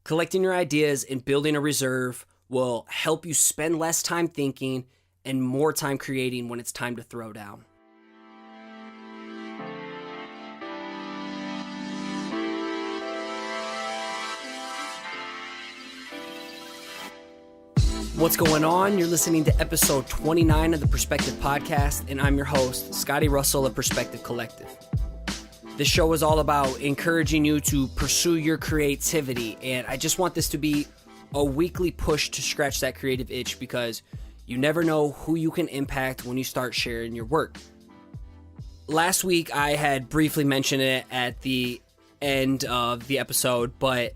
Collecting your ideas and building a reserve will help you spend less time thinking and more time creating when it's time to throw down. What's going on? You're listening to episode 29 of the Perspective Podcast, and I'm your host, Scotty.D.Russell of Perspective Collective. This show is all about encouraging you to pursue your creativity, and I just want this to be a weekly push to scratch that creative itch because you never know who you can impact when you start sharing your work. Last week, I had briefly mentioned it at the end of the episode, but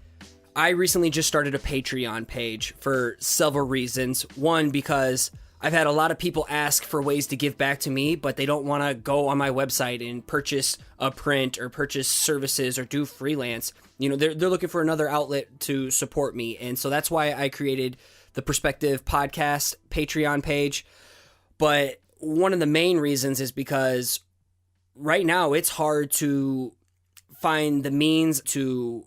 I recently just started a Patreon page for several reasons. One, because I've had a lot of people ask for ways to give back to me, but they don't want to go on my website and purchase a print or purchase services or do freelance. You know, they're looking for another outlet to support me. And so that's why I created the Perspective Podcast Patreon page. But one of the main reasons is because right now it's hard to find the means to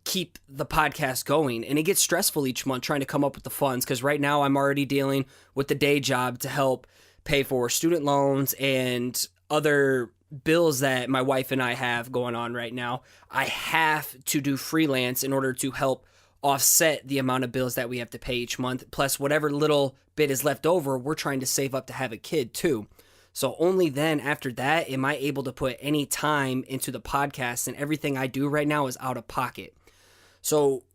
keep the podcast going, and it gets stressful each month trying to come up with the funds, because right now I'm already dealing with the day job to help pay for student loans and other bills that my wife and I have going on right now. I have to do freelance in order to help offset the amount of bills that we have to pay each month, plus whatever little bit is left over, we're trying to save up to have a kid too. So only then after that am I able to put any time into the podcast, and everything I do right now is out of pocket. So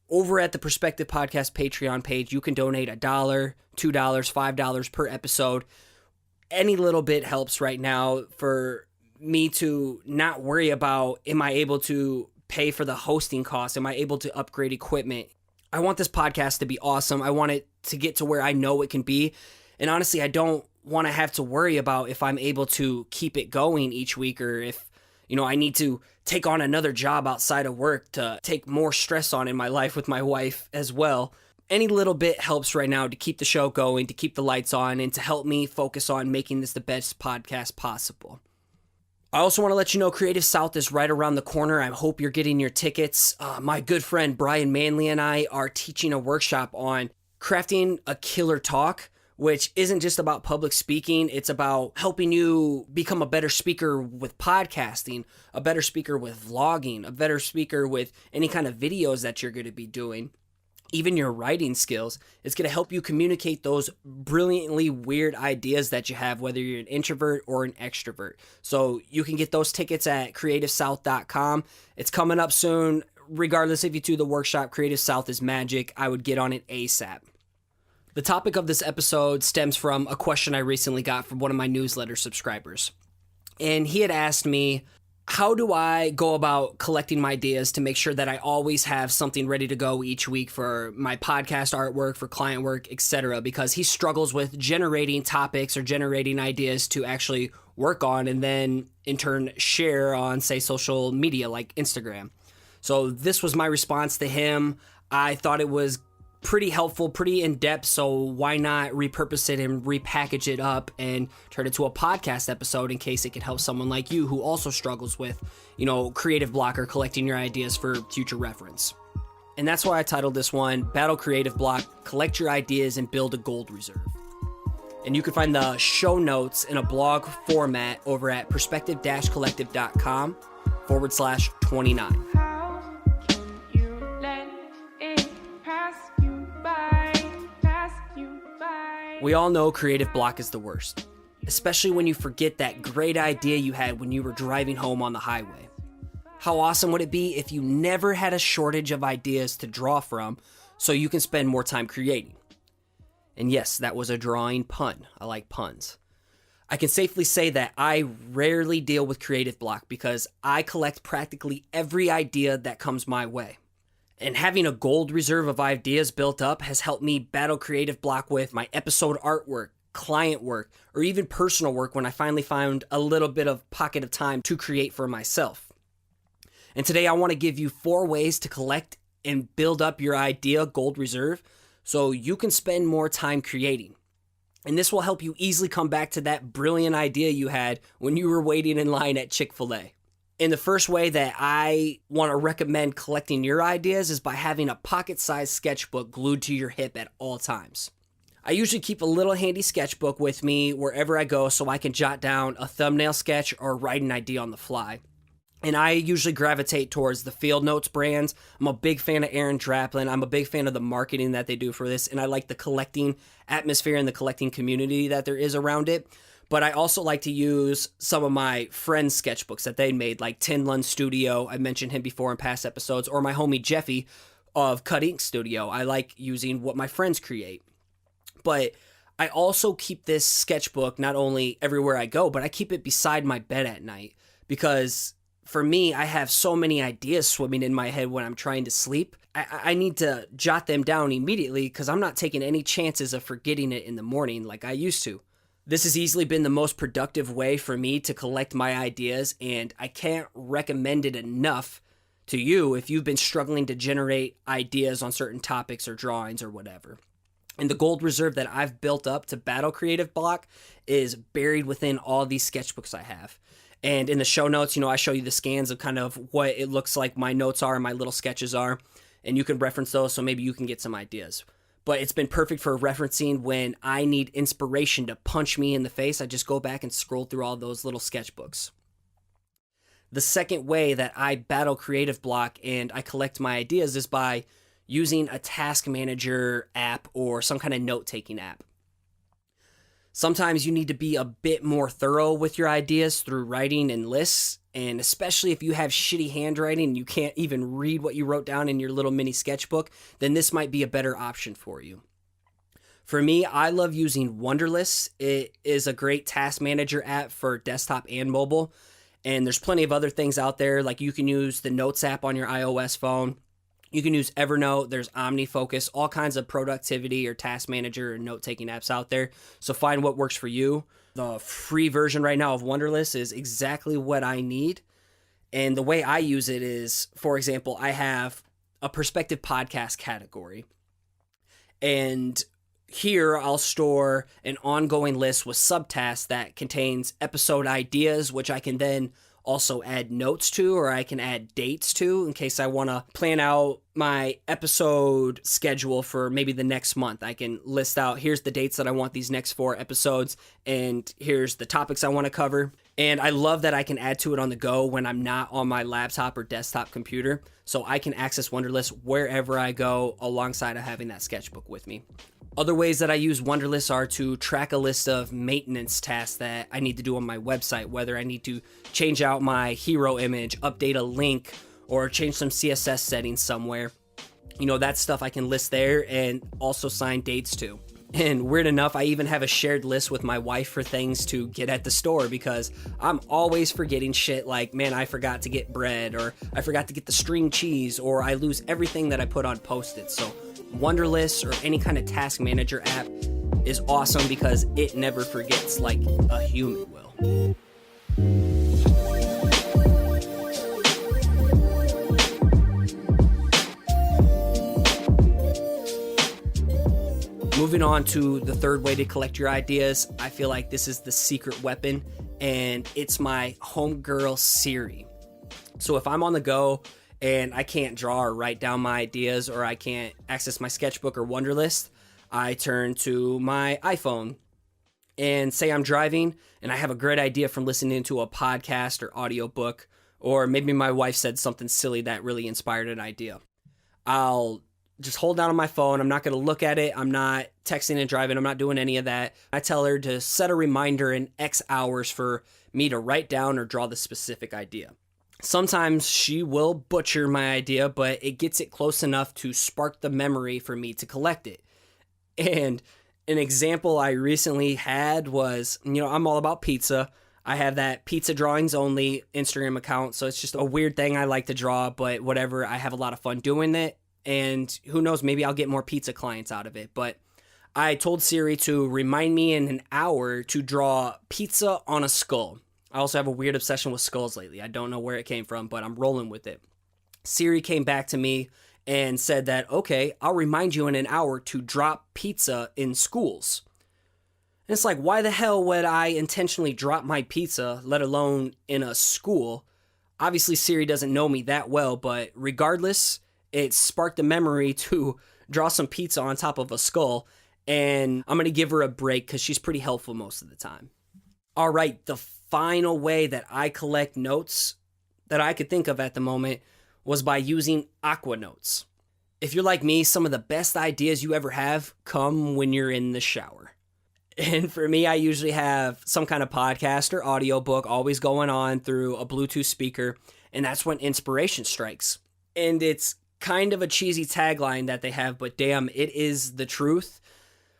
over at the Perspective Podcast Patreon page, you can donate $1, $2, $5 per episode. Any little bit helps right now for me to not worry about, am I able to pay for the hosting costs? Am I able to upgrade equipment? I want this podcast to be awesome. I want it to get to where I know it can be. And honestly, I don't want to have to worry about if I'm able to keep it going each week, or if, you know, I need to take on another job outside of work to take more stress on in my life with my wife as well. Any little bit helps right now to keep the show going, to keep the lights on, and to help me focus on making this the best podcast possible. I also want to let you know Creative South is right around the corner. I hope you're getting your tickets. My good friend Brian Manley and I are teaching a workshop on crafting a killer talk, which isn't just about public speaking. It's about helping you become a better speaker with podcasting, a better speaker with vlogging, a better speaker with any kind of videos that you're going to be doing, even your writing skills. It's going to help you communicate those brilliantly weird ideas that you have, whether you're an introvert or an extrovert. So you can get those tickets at creativesouth.com. It's coming up soon. Regardless if you do the workshop, Creative South is magic. I would get on it ASAP. The topic of this episode stems from a question I recently got from one of my newsletter subscribers. And he had asked me, how do I go about collecting my ideas to make sure that I always have something ready to go each week for my podcast artwork, for client work, etc. Because he struggles with generating topics or generating ideas to actually work on and then in turn share on, say, social media like Instagram. So this was my response to him. I thought it was pretty helpful, pretty in-depth, so why not repurpose it and repackage it up and turn it to a podcast episode in case it can help someone like you who also struggles with, you know, creative block or collecting your ideas for future reference. And that's why I titled this one, Battle Creative Block, Collect Your Ideas and Build a Gold Reserve. And you can find the show notes in a blog format over at perspective-collective.com/29. We all know creative block is the worst, especially when you forget that great idea you had when you were driving home on the highway. How awesome would it be if you never had a shortage of ideas to draw from so you can spend more time creating? And yes, that was a drawing pun. I like puns. I can safely say that I rarely deal with creative block because I collect practically every idea that comes my way. And having a gold reserve of ideas built up has helped me battle creative block with my episode artwork, client work, or even personal work when I finally found a little bit of pocket of time to create for myself. And today I want to give you 4 ways to collect and build up your idea gold reserve so you can spend more time creating. And this will help you easily come back to that brilliant idea you had when you were waiting in line at Chick-fil-A. And the first way that I want to recommend collecting your ideas is by having a pocket-sized sketchbook glued to your hip at all times. I usually keep a little handy sketchbook with me wherever I go so I can jot down a thumbnail sketch or write an idea on the fly. And I usually gravitate towards the Field Notes brands. I'm a big fan of Aaron Draplin. I'm a big fan of the marketing that they do for this, and I like the collecting atmosphere and the collecting community that there is around it. But I also like to use some of my friends' sketchbooks that they made, like Tin Lund Studio. I mentioned him before in past episodes, or my homie Jeffy of Cut Ink Studio. I like using what my friends create. But I also keep this sketchbook not only everywhere I go, but I keep it beside my bed at night because for me, I have so many ideas swimming in my head when I'm trying to sleep. I need to jot them down immediately because I'm not taking any chances of forgetting it in the morning like I used to. This has easily been the most productive way for me to collect my ideas, and I can't recommend it enough to you if you've been struggling to generate ideas on certain topics or drawings or whatever. And the gold reserve that I've built up to battle creative block is buried within all these sketchbooks I have. And in the show notes, I show you the scans of kind of what it looks like my notes are and my little sketches are. And you can reference those so maybe you can get some ideas. But it's been perfect for referencing when I need inspiration to punch me in the face. I just go back and scroll through all those little sketchbooks. The second way that I battle creative block and I collect my ideas is by using a task manager app or some kind of note-taking app. Sometimes you need to be a bit more thorough with your ideas through writing and lists, and especially if you have shitty handwriting and you can't even read what you wrote down in your little mini sketchbook, then this might be a better option for you. For me, I love using Wunderlist. It is a great task manager app for desktop and mobile, and there's plenty of other things out there, like you can use the Notes app on your iOS phone. You can use Evernote, there's OmniFocus, all kinds of productivity or task manager or note-taking apps out there. So find what works for you. The free version right now of Wunderlist is exactly what I need. And the way I use it is, for example, I have a perspective podcast category. And here I'll store an ongoing list with subtasks that contains episode ideas, which I can then also add notes to, or I can add dates to in case I want to plan out my episode schedule for maybe the next month. I can list out, here's the dates that I want these next 4 episodes, and here's the topics I want to cover. And I love that I can add to it on the go when I'm not on my laptop or desktop computer, so I can access Wunderlist wherever I go alongside of having that sketchbook with me. Other ways that I use Wunderlist are to track a list of maintenance tasks that I need to do on my website, whether I need to change out my hero image, update a link, or change some CSS settings somewhere. That stuff I can list there and also assign dates to. And weird enough, I even have a shared list with my wife for things to get at the store because I'm always forgetting shit like, man, I forgot to get bread, or I forgot to get the string cheese, or I lose everything that I put on Post-its. So Wunderlist or any kind of task manager app is awesome because it never forgets like a human will. Moving on to the third way to collect your ideas, I feel like this is the secret weapon, and it's my homegirl Siri. So if I'm on the go and I can't draw or write down my ideas, or I can't access my sketchbook or Wunderlist, I turn to my iPhone and say I'm driving and I have a great idea from listening to a podcast or audiobook, or maybe my wife said something silly that really inspired an idea. I'll just hold down on my phone. I'm not going to look at it. I'm not texting and driving. I'm not doing any of that. I tell her to set a reminder in X hours for me to write down or draw the specific idea. Sometimes she will butcher my idea, but it gets it close enough to spark the memory for me to collect it. And an example I recently had was, I'm all about pizza. I have that pizza drawings only Instagram account, so it's just a weird thing I like to draw, but whatever, I have a lot of fun doing it. And who knows, maybe I'll get more pizza clients out of it. But I told Siri to remind me in an hour to draw pizza on a skull. I also have a weird obsession with skulls lately. I don't know where it came from, but I'm rolling with it. Siri came back to me and said that, okay, I'll remind you in an hour to drop pizza in schools. And it's like, why the hell would I intentionally drop my pizza, let alone in a school? Obviously, Siri doesn't know me that well, but regardless, it sparked a memory to draw some pizza on top of a skull, and I'm going to give her a break because she's pretty helpful most of the time. All right, the final way that I collect notes that I could think of at the moment was by using Aqua Notes. If you're like me, some of the best ideas you ever have come when you're in the shower. And for me, I usually have some kind of podcast or audiobook always going on through a Bluetooth speaker, and that's when inspiration strikes. And it's kind of a cheesy tagline that they have, but damn, it is the truth.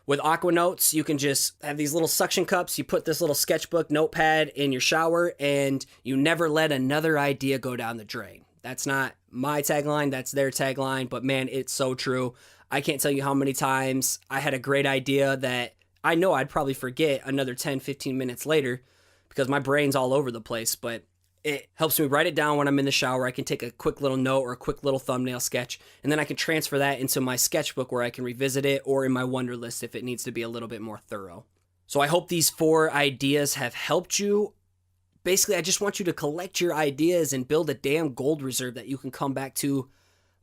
With Aqua Notes, you can just have these little suction cups, you put this little sketchbook notepad in your shower, and you never let another idea go down the drain. That's not my tagline, that's their tagline, but man, it's so true. I can't tell you how many times I had a great idea that I know I'd probably forget another 10, 15 minutes later because my brain's all over the place, but it helps me write it down when I'm in the shower. I can take a quick little note or a quick little thumbnail sketch, and then I can transfer that into my sketchbook where I can revisit it, or in my Wonder List if it needs to be a little bit more thorough. So I hope these 4 ideas have helped you. Basically, I just want you to collect your ideas and build a damn gold reserve that you can come back to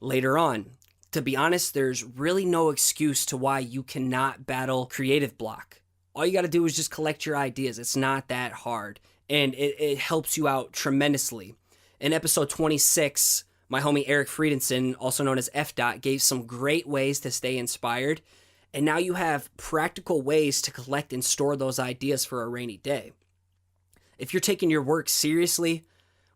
later on. To be honest, there's really no excuse to why you cannot battle creative block. All you got to do is just collect your ideas. It's not that hard, and it helps you out tremendously. In episode 26, my homie Eric Friedenson, also known as F. gave some great ways to stay inspired, and now you have practical ways to collect and store those ideas for a rainy day. If you're taking your work seriously,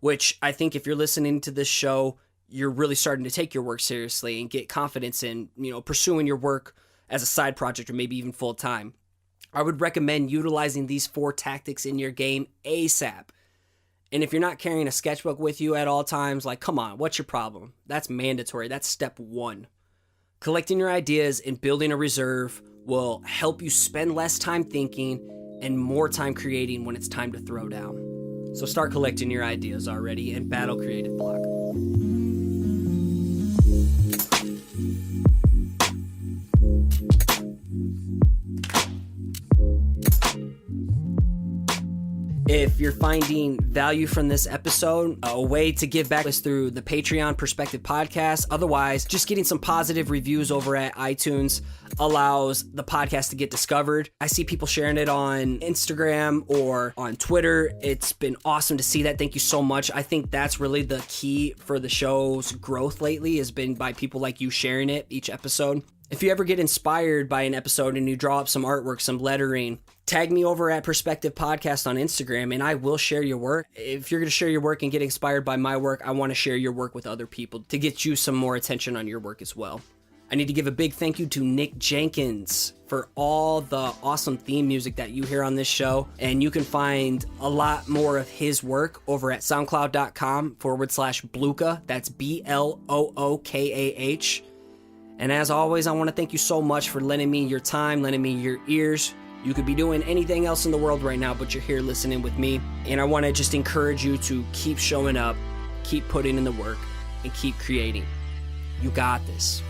which I think if you're listening to this show, you're really starting to take your work seriously and get confidence in, pursuing your work as a side project or maybe even full time, I would recommend utilizing these 4 tactics in your game ASAP. And if you're not carrying a sketchbook with you at all times, come on, what's your problem? That's mandatory. That's step 1. Collecting your ideas and building a reserve will help you spend less time thinking and more time creating when it's time to throw down. So start collecting your ideas already and battle creative block. If you're finding value from this episode, a way to give back is through the Patreon Perspective Podcast. Otherwise, just getting some positive reviews over at iTunes allows the podcast to get discovered. I see people sharing it on Instagram or on Twitter. It's been awesome to see that. Thank you so much. I think that's really the key for the show's growth lately, has been by people like you sharing it each episode. If you ever get inspired by an episode and you draw up some artwork, some lettering, tag me over at Perspective Podcast on Instagram and I will share your work. If you're going to share your work and get inspired by my work, I want to share your work with other people to get you some more attention on your work as well. I need to give a big thank you to Nick Jenkins for all the awesome theme music that you hear on this show. And you can find a lot more of his work over at soundcloud.com/Blookah. That's BLOOKAH. And as always, I want to thank you so much for lending me your time, lending me your ears. You could be doing anything else in the world right now, but you're here listening with me. And I want to just encourage you to keep showing up, keep putting in the work, and keep creating. You got this.